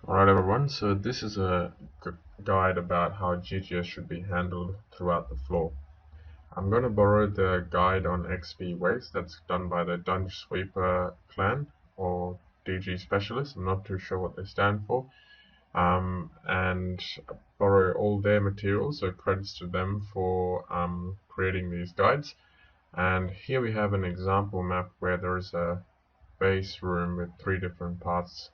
Alright everyone, so this is a guide about how GGS should be handled throughout the floor. I'm going to borrow the guide on XP waste that's done by the Dungeon Sweeper clan or DG Specialist. I'm not too sure what they stand for. And borrow all their materials, so credits to them for creating these guides. And here we have an example map where there is a base room with 3 different paths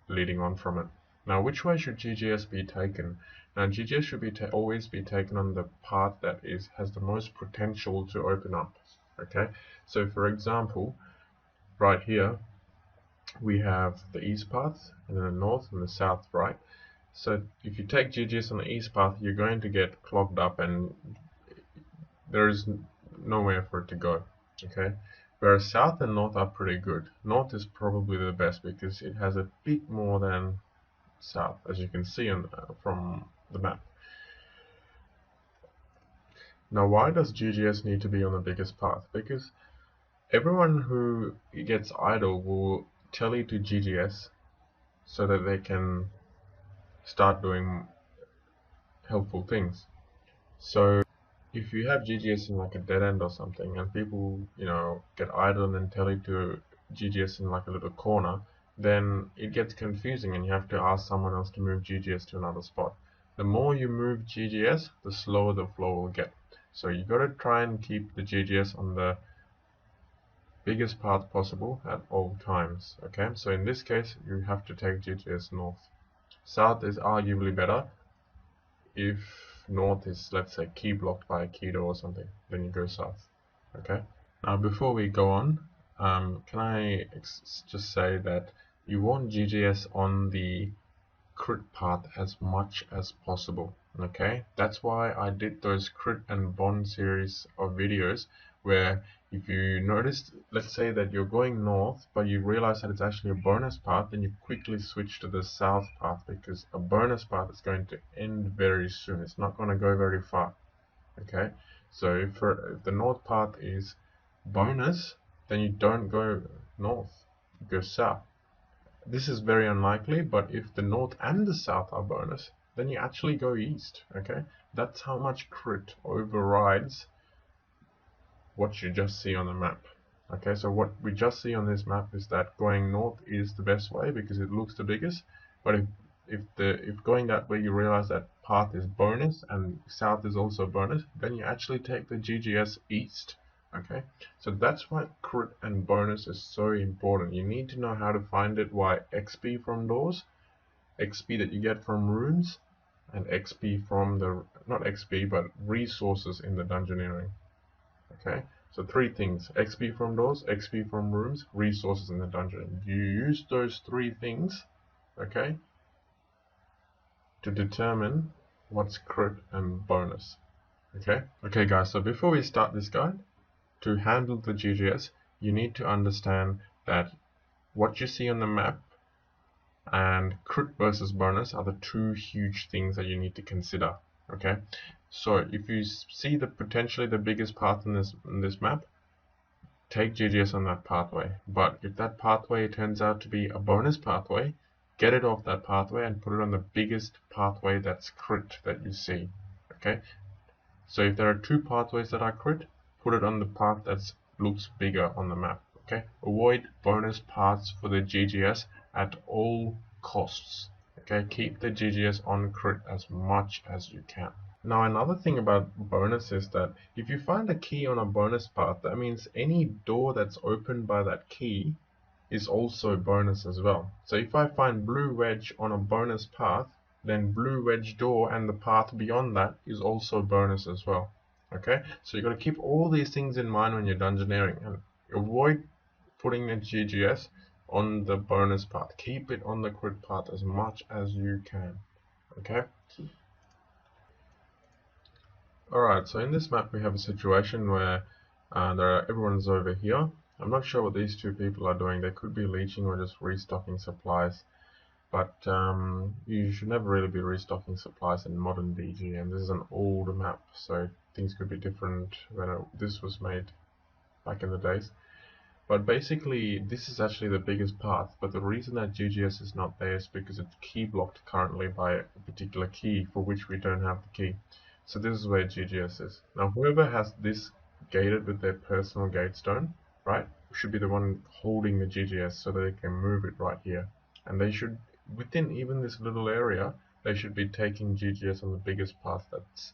leading on from it. Now, which way should GGS be taken? Now, GGS should be always be taken on the path that has the most potential to open up. Okay, so for example, right here we have the east path, and then the north and the south, right? So if you take GGS on the east path, you're going to get clogged up, and there is nowhere for it to go. Okay, whereas south and north are pretty good. North is probably the best because it has a bit more than south, as you can see from the map. Now, why does GGS need to be on the biggest path? Because everyone who gets idle will tell you to GGS so that they can start doing helpful things. So if you have GGS in like a dead end or something, and people, get idle and then tell you to GGS in like a little corner, then it gets confusing and you have to ask someone else to move GGS to another spot. The more you move GGS, the slower the flow will get. So you got to try and keep the GGS on the biggest path possible at all times. Okay, so in this case, you have to take GGS north. South is arguably better if north is, let's say, key blocked by a key door or something, then you go south. Okay, now before we go on, can I just say that you want GGS on the crit path as much as possible. Okay, that's why I did those crit and bond series of videos where if you noticed, let's say that you're going north but you realize that it's actually a bonus path, then you quickly switch to the south path, because a bonus path is going to end very soon. It's not going to go very far. Okay, so if the north path is bonus, then you don't go north, you go south. This is very unlikely, but if the north and the south are bonus, then you actually go east. Okay, that's how much crit overrides what you just see on the map. Okay, so what we just see on this map is that going north is the best way because it looks the biggest, but if going that way you realize that path is bonus and south is also bonus, then you actually take the GGS east. Okay, so that's why crit and bonus is so important. You need to know how to find it. Why XP from doors, XP that you get from runes, and XP from the, not XP, but resources in the Dungeoneering. Okay, so 3 things: XP from doors, XP from rooms, resources in the dungeon. You use those 3 things, okay, to determine what's crit and bonus. Okay guys, so before we start this guide, to handle the GGS, you need to understand that what you see on the map and crit versus bonus are the 2 huge things that you need to consider. Okay, so if you see potentially the biggest path in this map, take GGS on that pathway. But if that pathway turns out to be a bonus pathway, get it off that pathway and put it on the biggest pathway that's crit that you see. Okay, so if there are 2 pathways that are crit, put it on the path that looks bigger on the map. Okay, avoid bonus paths for the GGS at all costs. Okay, keep the GGS on crit as much as you can. Now, another thing about bonus is that if you find a key on a bonus path, that means any door that's opened by that key is also bonus as well. So if I find blue wedge on a bonus path, then blue wedge door and the path beyond that is also bonus as well. Okay, so you got to keep all these things in mind when you're dungeoneering, and avoid putting the GGS on the bonus path. Keep it on the crit path as much as you can. Okay. Alright, so in this map we have a situation where everyone's over here. I'm not sure what these 2 people are doing. They could be leeching or just restocking supplies. But you should never really be restocking supplies in modern DG, and this is an old map, so things could be different when this was made back in the days. But basically, this is actually the biggest path, but the reason that GGS is not there is because it's key blocked currently by a particular key for which we don't have the key. So this is where GGS is. Now whoever has this gated with their personal gate stone, right, should be the one holding the GGS so that they can move it right here. And they should, within even this little area, they should be taking GGS on the biggest path that's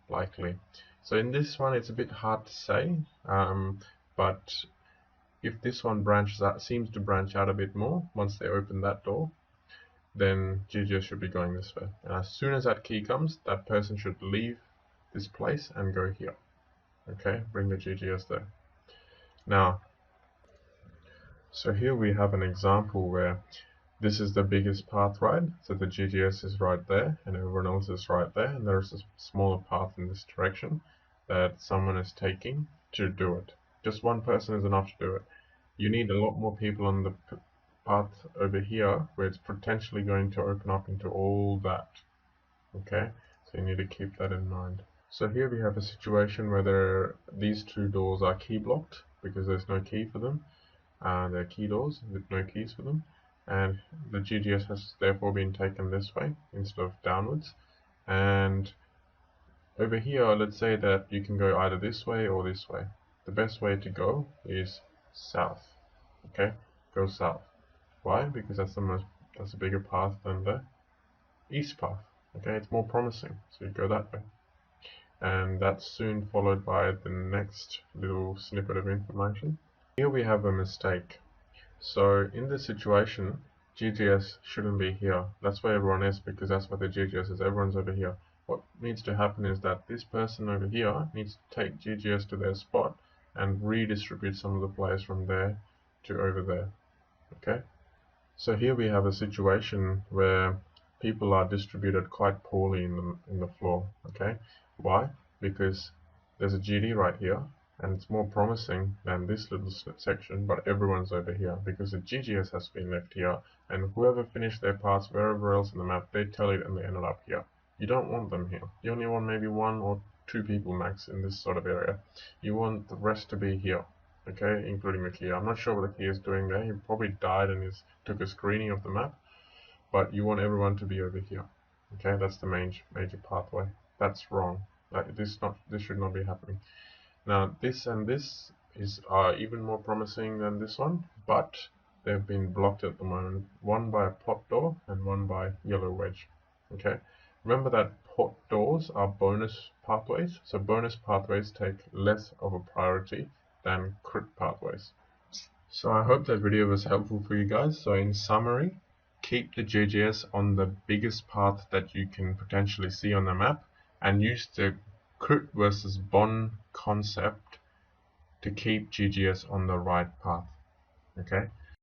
likely. So in this one it's a bit hard to say, but if this one branches out, seems to branch out a bit more once they open that door, then GGS should be going this way. And as soon as that key comes, that person should leave this place and go here. Okay, bring the GGS there. Now, so here we have an example where this is the biggest path, right? So the GGS is right there and everyone else is right there, and there's a smaller path in this direction that someone is taking to do it. Just one person is enough to do it. You need a lot more people on the path over here where it's potentially going to open up into all that. Okay, so you need to keep that in mind. So here we have a situation where these two doors are key blocked because there's no key for them. They're key doors with no keys for them, and the GGS has therefore been taken this way instead of downwards. And over here, let's say that you can go either this way or this way. The best way to go is south. Okay, go south. Why? Because that's a bigger path than the east path. Okay, it's more promising, so you go that way. And that's soon followed by the next little snippet of information. Here we have a mistake. So in this situation, GGS shouldn't be here. That's where everyone is, because that's where the GGS is. Everyone's over here. What needs to happen is that this person over here needs to take GGS to their spot and redistribute some of the players from there to over there. Okay, so here we have a situation where people are distributed quite poorly in the floor. Okay, why? Because there's a GD right here, and it's more promising than this little section, but everyone's over here because the GGS has been left here, and whoever finished their parts wherever else in the map, they tell it and they ended up here. You don't want them here. You only want maybe 1 or 2 people max in this sort of area. You want the rest to be here. Okay, including the key. I'm not sure what the key is doing there. He probably died and took a screening of the map, but you want everyone to be over here. Okay, that's the major pathway. That's wrong. This should not be happening. Now this and this are even more promising than this one, but they've been blocked at the moment. One by a pot door and one by yellow wedge. Okay, remember that pot doors are bonus pathways, so bonus pathways take less of a priority than crit pathways. So I hope that video was helpful for you guys. So in summary, keep the GGS on the biggest path that you can potentially see on the map, and use the crit versus bon concept to keep GGS on the right path. Okay,